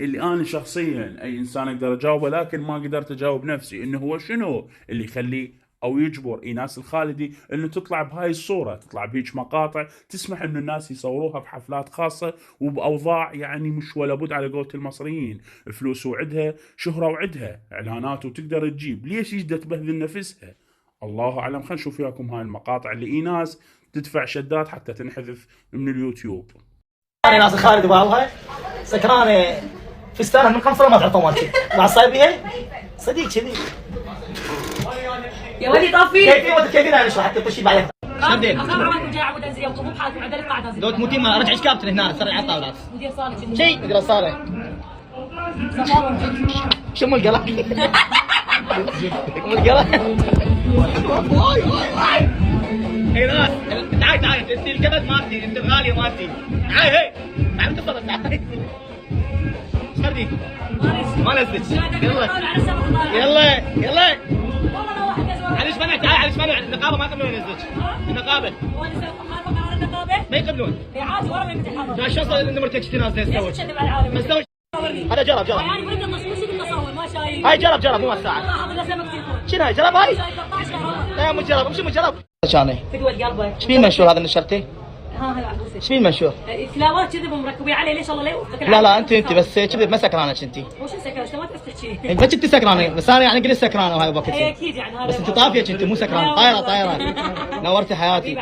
اللي انا شخصيا اي انسان اقدر اجاوبه، لكن ما قدرت اجاوب نفسي، انه هو شنو اللي يخليه او يجبر ايناس الخالدي انه تطلع بهاي الصوره، تطلع بهيج مقاطع تسمح انه الناس يصوروها بحفلات خاصه وباوضاع يعني مش ولا بد، على قولة المصريين فلوس وعدها، شهره وعدها، اعلانات وتقدر تجيب، ليش يجدر تبهذل نفسها؟ الله اعلم. خلينا نشوف وياكم هاي المقاطع اللي ايناس تدفع شدات حتى تنحذف من اليوتيوب. انا ناس خالد وبالها سكرانه فستانها من 5 ما تعطوا مالتي مع الصايبيه صديق كذي يا ولي طفي كيف انا اشرح حتى تخشي بعدين شدين اخاف جاي اعود انزل يوم طبوب حالتي وعدلك قاعد انزل لو تموتين ما ارجع ايش كابتن هنا صار على الطاولات مدير صالح شيء اقرا صالح شم القلق القلق اي ناس تعال انت الكبد مالتي، انت الغاليه مالتي، تعال هي تعال تفضل تعال خردي ما نزلت يلا يلا والله لو واحد ازواج على ايش منع تعال على ايش منع النقابه ما يقبلون ينزلك النقابه هو اللي خالف قرار النقابه ما يقبلون عادي ورا ما يمتحنون. لا شو صار نمرتك تنازل ليش تسوي تكذب على العالم؟ ما تسوي هذا جرب يعني بريد التصوير شو بدنا نصور ما شايف؟ هاي جرب مو ساعه لاحظ انه سمك تليفون شنو هاي جرب هاي 13 كهرباء لا مو جرب مش جرب شاني فدوة قلبك ايش فيه منشور هذا اللي نشرته؟ ها هلا عبوسه ايش فيه منشور؟ فلاوات كذب ومركبين عليه ليش الله لا يوفقك. لا انت بس كذب ما سكرانك انت وش سكران شو ما تعرف تحكي؟ انت ما كنت سكرانه بس انا يعني قلت سكرانه وهاي وقت اكيد يعني هذا بس انت طافيه كنت مو سكرانه طايره نورتي حياتي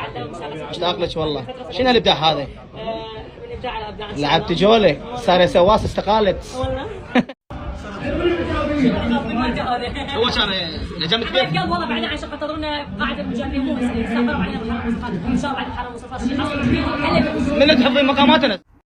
مشتاق لك والله. شنو الابداع هذا؟ من ابداع على ابداع. لعبت جوله صار سواس استقالت والله هو كان نجم كبير قال والله بعدين عن شقه تظن قاعده المجاهدين مو مساله سافروا علينا بحرم مصطفى ان شاء الله بعد حرم مصطفى شيء حصل كبير من تحفظين مقاماتنا